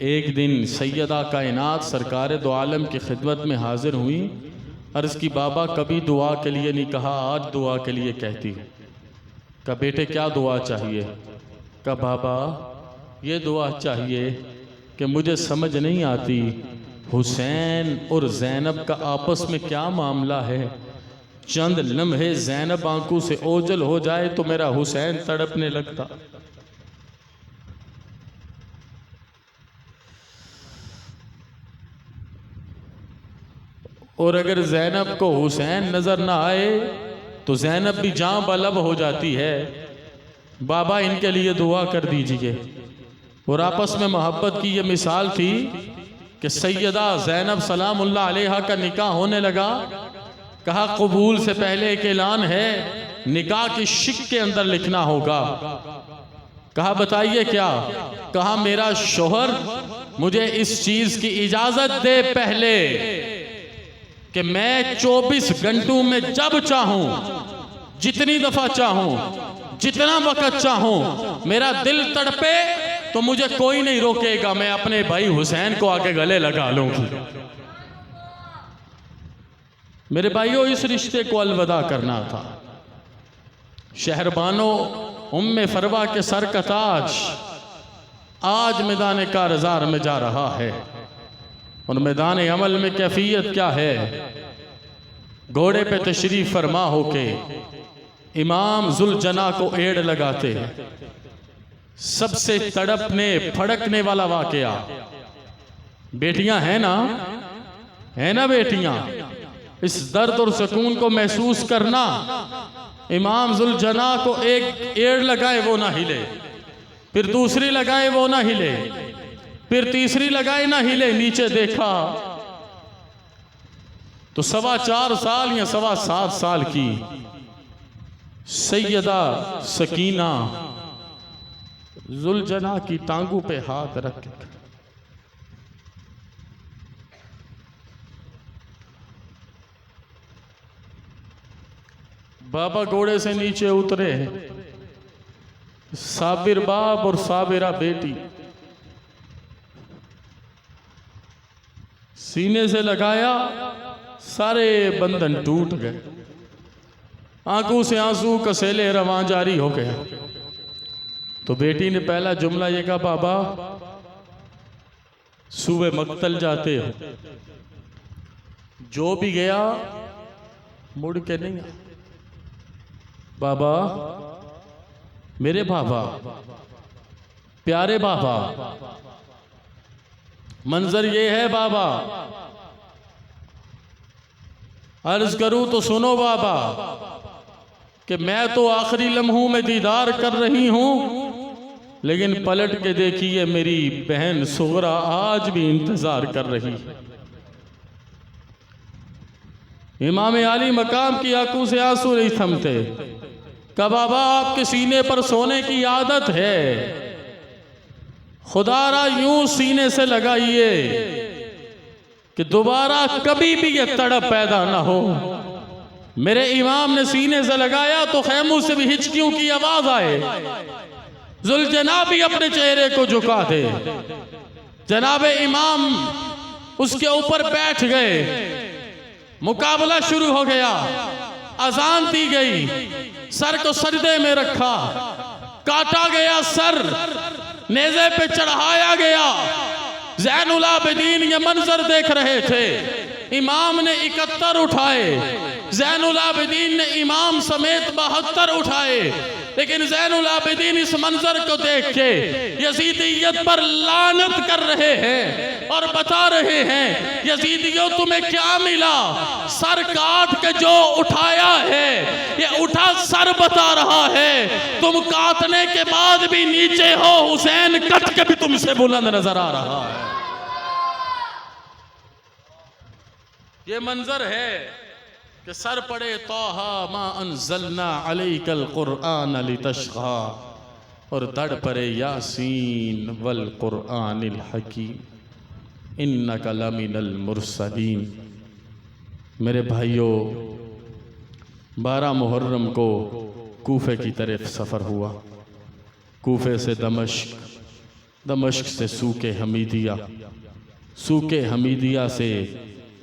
एक दिन सैयदा कायनात सरकार दो आलम की खिदमत में हाजिर हुई। अर्ज़ की बाबा कभी दुआ के लिए नहीं कहा, आज दुआ के लिए कहती है। कहा बेटे क्या दुआ चाहिए? कहा बाबा ये दुआ चाहिए कि मुझे समझ नहीं आती हुसैन और ज़ैनब का आपस में क्या मामला है। चंद लम्हे ज़ैनब आंखों से ओझल हो जाए तो मेरा हुसैन तड़पने लगता। और अगर ज़ैनब को हुसैन नजर ना आए तो ज़ैनब भी जान बलब हो जाती है। बाबा इनके लिए दुआ कर दीजिए। और आपस में मोहब्बत की ये मिसाल थी कि सैयदा ज़ैनब सलामुल्लाह अलैहा का निकाह होने लगा। कहा कबूल से पहले एक ऐलान है, निकाह की शिक के अंदर लिखना होगा। कहा बताइए क्या? कहा मेरा शोहर मुझे इस चीज की इजाजत दे पहले कि मैं 24 घंटों में जब चाहूं, जितनी दफा चाहूं, जितना वक्त चाहूं, मेरा दिल तड़पे तो मुझे कोई नहीं रोकेगा, मैं अपने भाई हुसैन को आके गले लगा लूंगी। मेरे भाइयों इस रिश्ते को अलविदा करना था। शहरबानो उम्मे फरवा के सर का ताज आज मैदान कारज़ार में जा रहा है। और मैदान अमल में कैफियत क्या है? घोड़े पे तशरीफ फरमा होके इमाम जुलजना को एड़ लगाते हैं। सबसे तड़पने फड़कने वाला वाकया, बेटियां हैं ना, है ना बेटियां, इस दर्द और सुकून को महसूस करना। इमाम जुलजना को एक एड़ लगाए वो ना हिले, फिर दूसरी लगाए वो ना हिले, फिर तीसरी लगाए ना हिले, नीचे देखा तो 4.25 साल या 7.25 साल की सैयदा सकीना जुलजना की टांगों पे हाथ रख के बाबा घोड़े से नीचे उतरे। साबिर बाप और साबिरा बेटी सीने से लगाया, सारे बंधन टूट गए। आंखों से आंसू कसेले रवां जारी हो गया। तो बेटी ने पहला जुमला ये कहा, बाबा सुबह मक्तल जाते हो, जो भी गया मुड़ के नहीं आया। बाबा, मेरे बाबा, प्यारे बाबा, मंजर ये है बाबा, अर्ज करूं तो सुनो बाबा कि मैं तो आखिरी लम्हों में दीदार कर रही हूं, लेकिन पलट के देखिए मेरी बहन सुगरा आज भी इंतजार कर रही है। इमाम आली मकाम की आंखों से आंसू नहीं थमते। कहा बाबा आपके सीने पर सोने की आदत है, खुदारा यूं सीने से लगाइए कि दोबारा कभी भी ये तड़प पैदा ना हो। मेरे इमाम ने सीने से लगाया तो खैमों से भी हिचकियों की आवाज आए। जुलजनाबी अपने चेहरे को झुका दे। जनाबे इमाम उसके ऊपर बैठ गए, मुकाबला शुरू हो गया। अजान दी गई, सर को सजदे में रखा, काटा गया सर, नेज़े पे चढ़ाया गया। ज़ैनुल आबिदीन ये मंजर देख रहे थे। इमाम ने 71 उठाए, ज़ैनुल आबिदीन ने इमाम समेत 72 उठाए। लेकिन ज़ैनुल आबिदीन इस मंजर को देख के यजीदियत पर लानत कर रहे हैं और बता रहे हैं, यजीदियों तुम्हें क्या मिला? सर काट के जो उठाया है ये उठा सर बता रहा है। तुम काटने के बाद भी नीचे हो, हुसैन कट के भी तुमसे बुलंद नजर आ रहा है। ये मंजर है कि सर पड़े तौहा मा अंज़लना अलैकल कुरआन लितशक़ा, और दड़ पड़े यासीन वल कुरआनिल हकीम इन्नका लमिनल मुरसलीन। मेरे भाइयों, 12 मुहर्रम को कूफे की तरफ सफ़र हुआ। कूफे से दमश्क, दमश्क से सूके हमीदिया, सूके हमीदिया से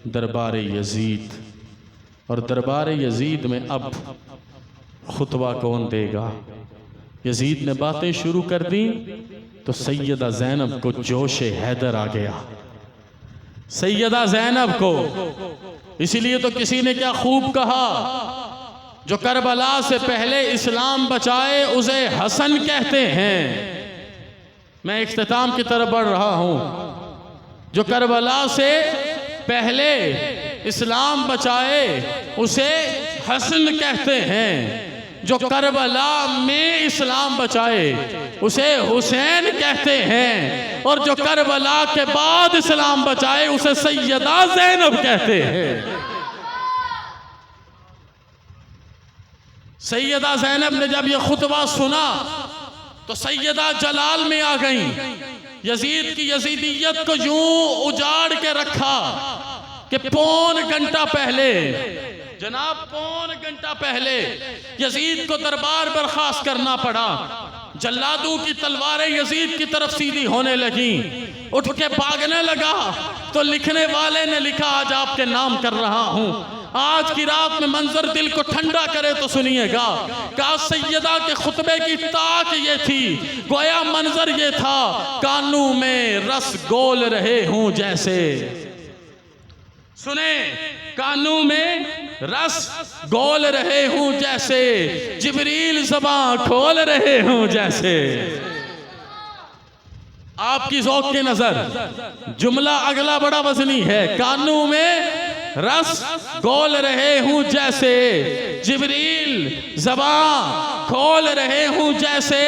दरबार यजीद, और दरबार यजीद में अब खुतबा कौन देगा? यजीद ने बातें शुरू कर दी तो सैयदा ज़ैनब को जोश हैदर आ गया। सैयदा ज़ैनब को, इसीलिए तो किसी ने क्या खूब कहा, जो करबला से पहले इस्लाम बचाए उसे हसन कहते हैं। मैं इख्तिताम की तरफ बढ़ रहा हूं। जो करबला से पहले इस्लाम बचाए उसे हसन कहते हैं। जो करबला में इस्लाम बचाए उसे हुसैन कहते हैं। और जो करबला के बाद इस्लाम बचाए उसे सैयदा ज़ैनब कहते हैं। सैयदा ज़ैनब ने जब यह खुतबा सुना तो सैयदा जलाल में आ गई। यजीद की यजीदियत को यूं उजाड़ के रखा कि पौन घंटा पहले, जनाब पौन घंटा पहले यजीद को दरबार बर्खास्त करना पड़ा। जल्लादों की तलवारें यजीद की तरफ सीधी होने लगी। उठ के भागने लगा तो लिखने वाले ने लिखा, आज आपके नाम कर रहा हूं। आज की रात में मंजर दिल को ठंडा करे तो सुनिएगा। का सैयदा के खुतबे की ताक ये थी, गोया मंजर ये था, कानू में रस गोल रहे हूं जैसे। सुने, कानू में रस गोल रहे हूं जैसे, जिब्रील ज़बां खोल रहे हूं जैसे। आपकी ज़ौक़ की नजर, जुमला अगला बड़ा वजनी है। कानू में रस गोल रहे हूं जैसे, जिब्रील ज़बां खोल रहे हूं जैसे।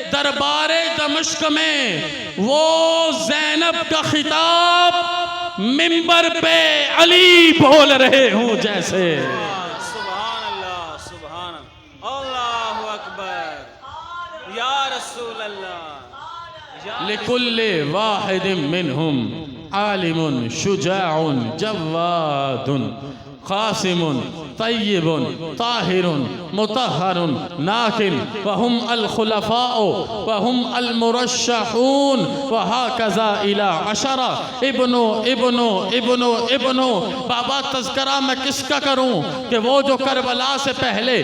दरबारे दमिश्क में वो ज़ैनब का खिताब मिंबर पे अली बोल रहे हूं जैसे। सुभान अल्लाह, सुभान अल्लाहु अकबर, या रसूल अल्लाह। लिकुल्ले वाहिदिन मिनहुम आलिमुन शुजाउन जवादुन क़ासिमुन तय्यिबुन ताहिरुन मुतहहरुन नाकिन वहुम अल खुलफाओ वहुम अल मुरश्शहून व हाकज़ा इला अशरा इब्नो इब्नो इब्नो इब्नो। बाबा तज़किरा मैं किसका करूं कि वो जो करबला से पहले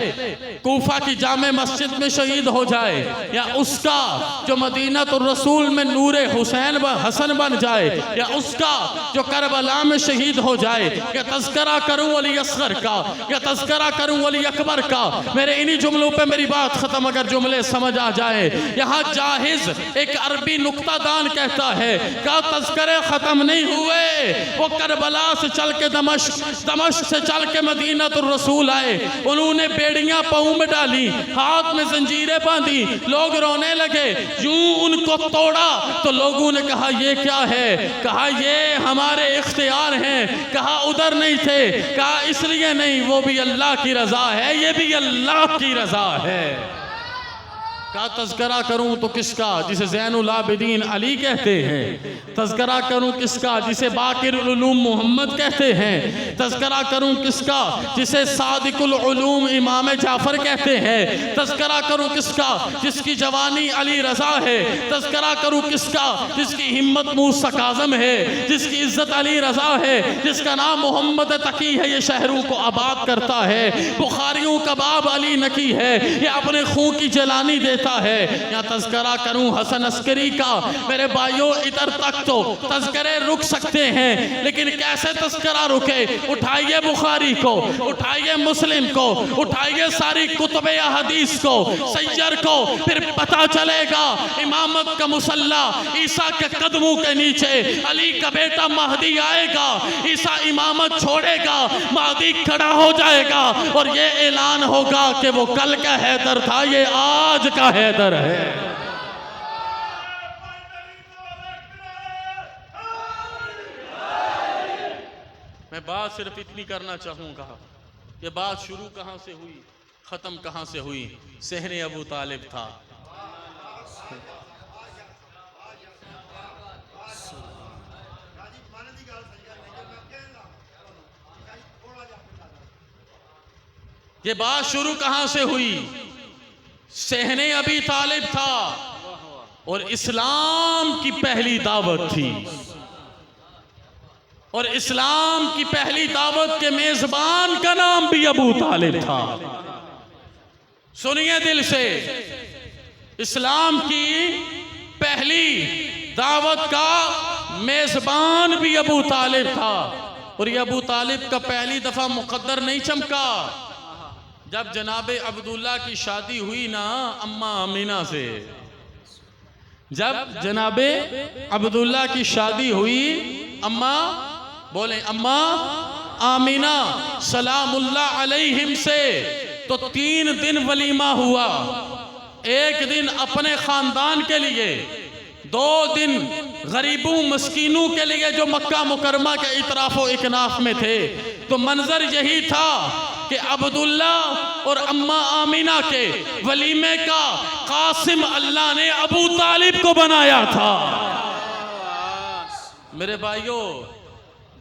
कूफा की जामे मस्जिद में शहीद हो जाए, या उसका जो मदीनतुर रसूल में नूरे हुसैन व हसन बन जाए, या उसका जो करबला में शहीद हो जाए, या तज़किरा करूं वली असगर का, या तज़किरा करूं वली अकबर का। मेरे इन्हीं जुमलों पे मेरी बात खत्म, अगर जुमले समझ आ जाए। यहाँ जाहिज एक अरबी नुक्तादान कहता है का तज़किरे खत्म नहीं हुए, वो करबला से चल के दमश्क, दमश्क से चल के मदीनतुर रसूल आए। उन्होंने बेड़ियां पाँव में डाली, हाथ में जंजीरें बांधी, लोग रोने लगे। यूं उनको तोड़ा तो लोगों ने कहा ये क्या है? कहा ये हमारे इख्तियार हैं। कहा उधर नहीं थे। कहा क्या इसलिए नहीं, वो भी अल्लाह की रजा है, ये भी अल्लाह की रजा है। का तज़किरा करूं तो किसका, जिसे ज़ैनुल आबिदीन अली कहते हैं। तज़किरा करूं किसका, जिसे बाकिर उलूम मोहम्मद कहते हैं। तज़किरा करूं किसका, जिसे सादिकुल उलूम इमाम जाफ़र कहते हैं। तज़किरा करूं किसका, जिसकी जवानी अली रज़ा है। तज़किरा करूं किसका, जिसकी हिम्मत मूसा काज़म है, जिसकी इज़्ज़त अली रज़ा है, जिसका नाम मोहम्मद तकी है, ये शहरों को आबाद करता है। बुखारियों का बाब अली नकी है, ये अपने खून की जलानी देता है। या तज़किरा करूं हसन अस्करी का, मेरे भाइयों इधर तक तो तज़किरे रुक सकते हैं, लेकिन कैसे तज़किरा रुके? उठाइए बुखारी को, उठाइए मुस्लिम को, उठाइए सारी कुतुबे हदीस को, सैयर को, फिर पता चलेगा इमामत का मुसल्ला ईसा के कदमों के नीचे अली का बेटा महदी आएगा, ईसा इमामत छोड़ेगा, महदी खड़ा हो जाएगा और ये ऐलान होगा कि वो कल का हैदर था, ये आज का हैदर है। मैं बात सिर्फ इतनी करना चाहूंगा, ये बात शुरू कहां से हुई, खत्म कहां से हुई? सहने अबू तालिब था। ये बात शुरू कहां से हुई? सहने अबी तालिब था और इस्लाम की पहली दावत थी, और इस्लाम की पहली दावत के मेजबान का नाम भी अबू तालिब था। सुनिए दिल से, इस्लाम की पहली दावत का मेजबान भी अबू तालिब था। और ये अबू तालिब का पहली दफा मुकद्दर नहीं चमका जब जनाबे अब्दुल्ला की शादी हुई ना अम्मा आमीना से। जब जनाबे अब्दुल्ला की शादी हुई अम्मा, बोले अम्मा आमीना सलामुल्लाह अलैहिम से, तो 3 दिन वलीमा हुआ। 1 दिन अपने खानदान के लिए, 2 दिन गरीबों मस्कीनों के लिए जो मक्का मुकरमा के इतराफो इकनाफ में थे। तो मंजर यही था कि अब्दुल्ला और अम्मा आमीना के वलीमे का कासिम अल्लाह ने अबू तालिब को बनाया था। मेरे भाइयों,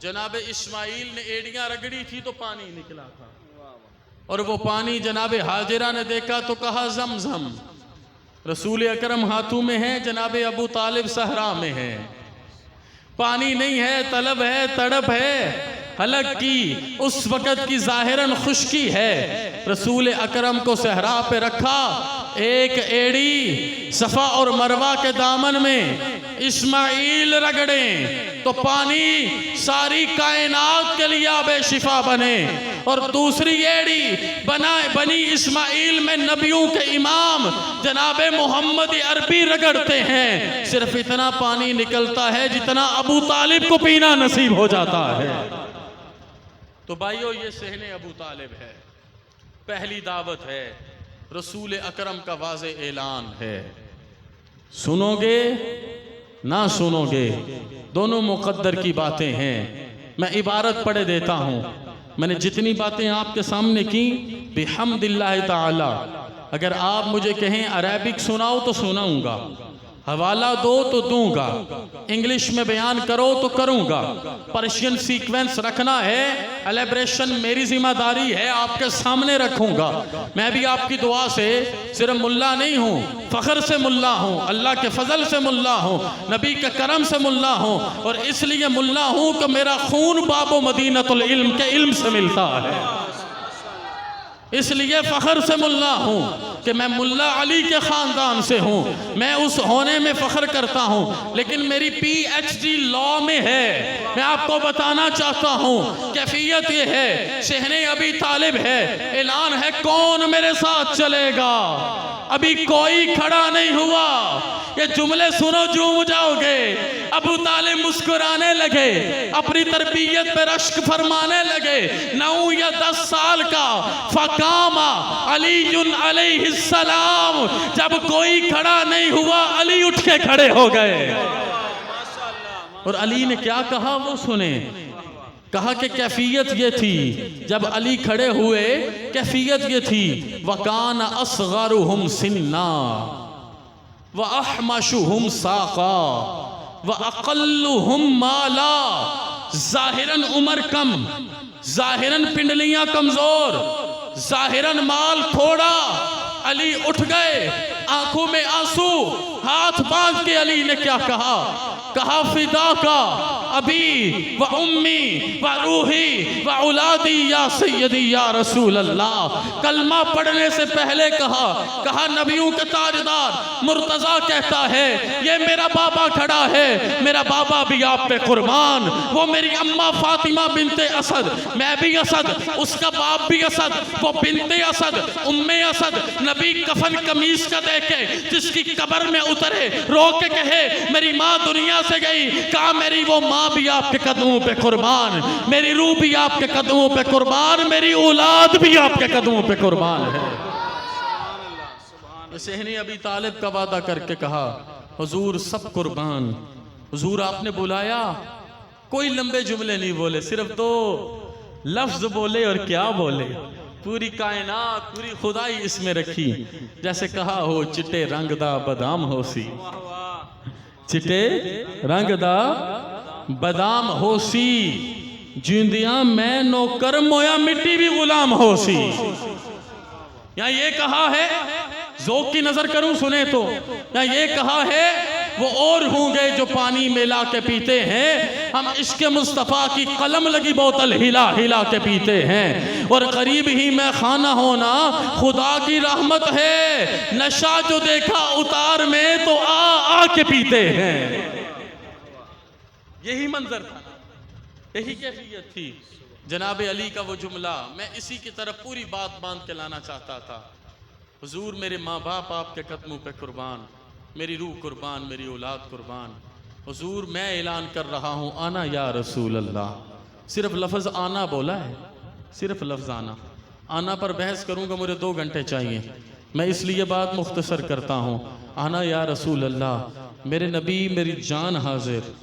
जनाबे इस्माइल ने एड़ियां रगड़ी थी तो पानी निकला था, और वो पानी जनाबे हाजिरा ने देखा तो कहा ज़मज़म। रसूल अकरम हाथों में है, जनाबे अबू तालिब सहरा में है। पानी नहीं है, तलब है, तड़प है, हलक की उस वक़्त की ज़ाहिरन खुश्की है। रसूल अकरम को सहरा पे रखा, एक एड़ी सफ़ा और मरवा के दामन में इस्माइल रगड़े तो पानी सारी कायनात के लिए आबे शिफा बने, और दूसरी एड़ी बनी इस्माइल में नबियों के इमाम जनाबे मोहम्मद अरबी रगड़ते हैं, सिर्फ इतना पानी निकलता है जितना अबू तालिब को पीना नसीब हो जाता है। तो भाइयों, ये सहने अबू तालिब है, पहली दावत है, रसूल अकरम का वाज़े ऐलान है। सुनोगे ना सुनोगे, दोनों मुक़द्दर की बातें हैं। मैं इबारत पढ़े देता हूँ। मैंने जितनी बातें आपके सामने की बिहम्दिल्लाह ताला, अगर आप मुझे कहें अरबिक सुनाओ तो सुनाऊंगा, हवाला दो तो दूंगा, इंग्लिश में बयान करो तो करूंगा, पर्शियन सीक्वेंस रखना है, एलेब्रेशन मेरी जिम्मेदारी है, आपके सामने रखूंगा। मैं भी आपकी दुआ से सिर्फ मुल्ला नहीं हूँ, फ़ख्र से मुल्ला हूँ, अल्लाह के फजल से मुल्ला हूँ, नबी के करम से मुल्ला हूँ, और इसलिए मुल्ला हूँ कि मेरा खून बाबो मदीनतुल इल्म के इल्म से मिलता है। इसलिए फ़ख्र से मुल्ला हूँ कि मैं मुल्ला अली के ख़ानदान से हूँ, मैं उस होने में फ़ख्र करता हूँ। लेकिन मेरी PhD लॉ में है। मैं आपको बताना चाहता हूँ कैफियत ये है, सहने अबी तालिब है, ऐलान है कौन मेरे साथ चलेगा। अभी कोई खड़ा नहीं हुआ, ये जुमले सुनो झूम जाओगे। अबू तालिब मुस्कुराने लगे, अपनी तरबियत पे रश्क फरमाने लगे। 9 या 10 साल का फ़कामा अलीयुन अलैहिस्सलाम, जब कोई खड़ा नहीं हुआ अली उठ के खड़े हो गए। और अली ने क्या कहा वो सुने, कहा कि कैफियत ये थी, जब अली खड़े हुए कैफियत ये थी, वकान असगरुहुम सिन्ना व अहमशुहुम साका व अक़ल्लुहुम माला। जाहिरन उम्र कम, जाहिरन पिंडलियां कमजोर, जाहिरन माल थोड़ा। अली उठ गए, आंखों में आंसू, हाथ बांध के अली ने क्या कहा? कहा फिदा का अभी व उम्मी व रूही व औलादी या सैयदी या रसूल अल्लाह। कलमा पढ़ने से पहले कहा नबियों के ताजदार मुर्तजा कहता है ये मेरा बाबा खड़ा है, मेरा बाबा भी आप पे कुर्बान। वो मेरी अम्मा फातिमा बिनते असद, मैं भी असद, उसका बाप भी असद, वो बिनते असद, उम्मे असद। नबी कफन कमीज का देखे, जिसकी कब्र में उतरे, रो के कहे मेरी माँ दुनिया से गई, कहा मेरी वो माँ भी आपके कदमों पे कुर्बान, मेरी रूह भी आपके कदमों पे कुर्बान, मेरी औलाद भी आपके कदमों पे कुर्बान है। सेहनी अबी तालिब का वादा करके कहा हुजूर सब कुर्बान। हुजूर आपने बुलाया, कोई लंबे जुमले नहीं बोले, सिर्फ दो लफ्ज बोले, और क्या बोले? पूरी कायनात, पूरी खुदाई इसमें रखी। जैसे कहा हो चिट्टे रंग दा बदाम होसी, चिट्टे रंग दा बदाम होसी, जिंदियां मैं नौकर मोया मिट्टी भी गुलाम होसी। या ये कहा है, ज़ौक़ की नजर करूं सुने तो, या ये कहा है वो और होंगे जो पानी मिला के पीते हैं, हम इश्क़ मुस्तफ़ा की कलम लगी बोतल हिला हिला के पीते हैं। और करीब ही में खाना होना खुदा की रहमत है, नशा जो देखा उतार में तो आ के पीते हैं। यही मंजर था, यही कैफियत थी। जनाब अली का वो जुमला, मैं इसी की तरफ पूरी बात बांध के लाना चाहता था। हुजूर मेरे माँ बाप आपके कदमों पे कुर्बान, मेरी रूह कुर्बान, मेरी औलाद कुर्बान। हुजूर मैं ऐलान कर रहा हूँ आना या रसूल अल्लाह। सिर्फ लफ्ज़ आना बोला है, सिर्फ लफ्ज़ आना। आना पर बहस करूँगा, मुझे 2 घंटे चाहिए, मैं इसलिए बात मुख्तसर करता हूँ। आना या रसूल अल्लाह, मेरे नबी मेरी जान हाजिर,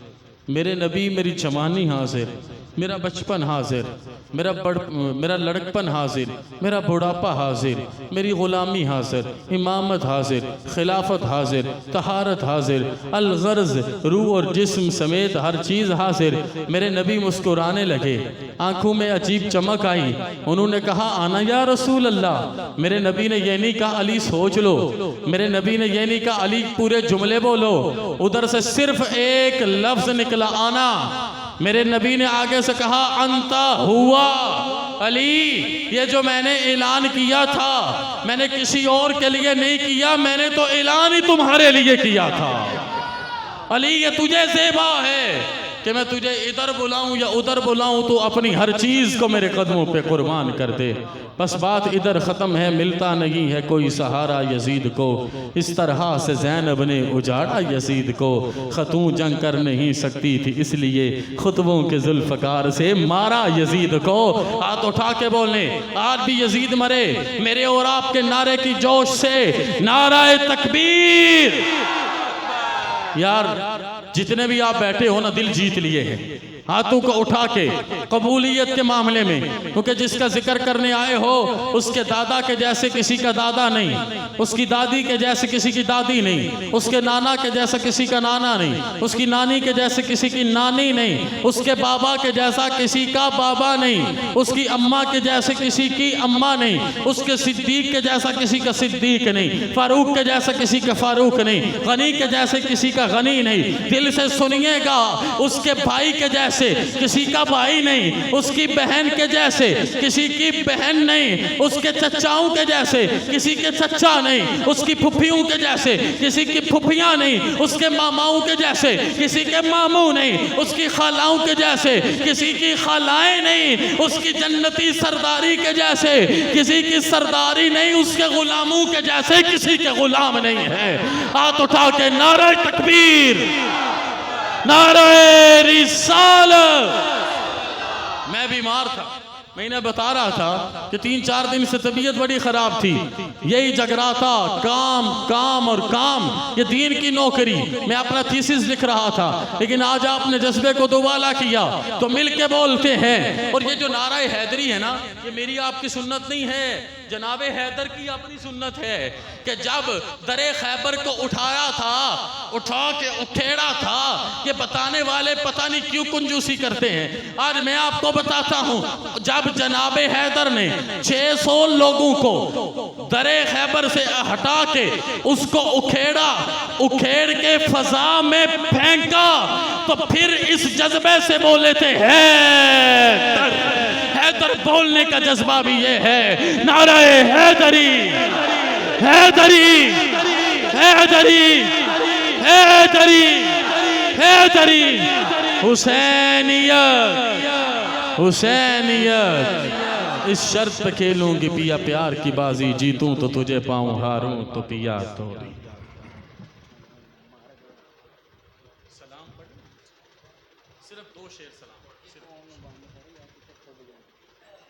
मेरे नबी मेरी जवानी हाजिर, मेरा बचपन हाजिर, मेरा लड़कपन हाजिर, मेरा बुढ़ापा हाजिर, मेरी ग़ुलामी हाजिर, इमामत हाजिर, खिलाफत हाजिर, तहारत हाजिर, अलगर्ज रूह और जिस्म समेत हर चीज़ हाजिर। मेरे नबी मुस्कुराने लगे, आँखों में अजीब चमक आई। उन्होंने कहा आना या रसूल अल्लाह। मेरे नबी ने यह नहीं कहा अली सोच लो, मेरे नबी ने यह नहीं कहा अली पूरे जुमले बोलो, उधर से सिर्फ एक लफ्ज़ निकला आना। मेरे नबी ने आगे से कहा अंता हुआ अली, ये जो मैंने ऐलान किया था मैंने किसी और के लिए नहीं किया, मैंने तो ऐलान ही तुम्हारे लिए किया था। अली ये तुझे ज़ेबा है कि मैं तुझे इधर बुलाऊं या उधर बुलाऊं, तो अपनी हर चीज़ को मेरे कदमों पे कुर्बान कर दे। बस बात इधर ख़त्म है, मिलता नहीं है कोई सहारा यजीद को, इस तरह से ज़ैनब ने उजाड़ा यजीद को। खतूं जंग कर नहीं सकती थी इसलिए खुतबों के जुल्फ़कार से मारा यजीद को। हाथ उठा के बोलने आज भी यजीद मरे, मेरे और आपके नारे की जोश से, नाराए तकबीर। यार जितने भी आप बैठे हो ना, दिल जीत लिए हैं हाथों को उठा के कबूलियत के मामले में, क्योंकि जिसका जिक्र करने आए हो उसके दादा के जैसे किसी का दादा नहीं, उसकी दादी के जैसे किसी की दादी नहीं, उसके नाना के जैसा किसी का नाना नहीं, उसकी नानी के जैसे किसी की नानी नहीं, उसके बाबा के जैसा किसी का बाबा नहीं, उसकी अम्मा के जैसे किसी की अम्मा नहीं, उसके सिद्दीक के जैसा किसी का सिद्दीक नहीं, फारूक के जैसा किसी का फारूक नहीं, गनी के जैसे किसी का गनी नहीं। दिल से सुनिएगा, उसके भाई के जैसे किसी का भाई नहीं, उसकी बहन के जैसे किसी की बहन नहीं, उसके चचाओं के जैसे किसी के चचा नहीं, उसकी फुफियों के जैसे किसी की फुफियां नहीं, उसके मामाओं के जैसे किसी के मामू नहीं, उसकी खालाओं के जैसे किसी की खालाएं नहीं, उसकी जन्नती सरदारी के जैसे किसी की सरदारी नहीं, उसके गुलामों के जैसे किसी के गुलाम नहीं है। हाथ उठा के नारे तकबीर, नारे रिसालत। मैं बीमार था, मैं इन्हें बता रहा था कि 3-4 दिन से तबीयत बड़ी ख़राब थी, यही जगराता, काम काम और काम, ये दीन की नौकरी। मैं अपना थीसिस लिख रहा था, लेकिन आज आपने जज्बे को दोबाला किया तो मिल के बोलते हैं। और ये जो नारा हैदरी है ना, ये मेरी आपकी सुन्नत नहीं है, जनाबे हैदर की अपनी सुन्नत है कि जब दरे खैबर को उठाया था, उठा के उखेड़ा था। ये बताने वाले पता नहीं क्यों कंजूसी करते हैं। आज मैं आपको बताता हूँ, जब जनाबे हैदर ने 600 लोगों को दरे खैबर से हटा के उसको उखेड़ा, उखेड़ के फजा में फेंका, तो फिर इस जज्बे से बोले थे हैदर। हैदर बोलने का जज्बा भी ये है, नाराए हैदरी हैदरी हैदरी हैदरी हैदरी, हुसैनियत हुसैनियत। इस शर्त पे खेलूंगी पिया प्यार की बाजी, जीतूं तो तुझे पाऊं, हारूं तो पिया तोरी।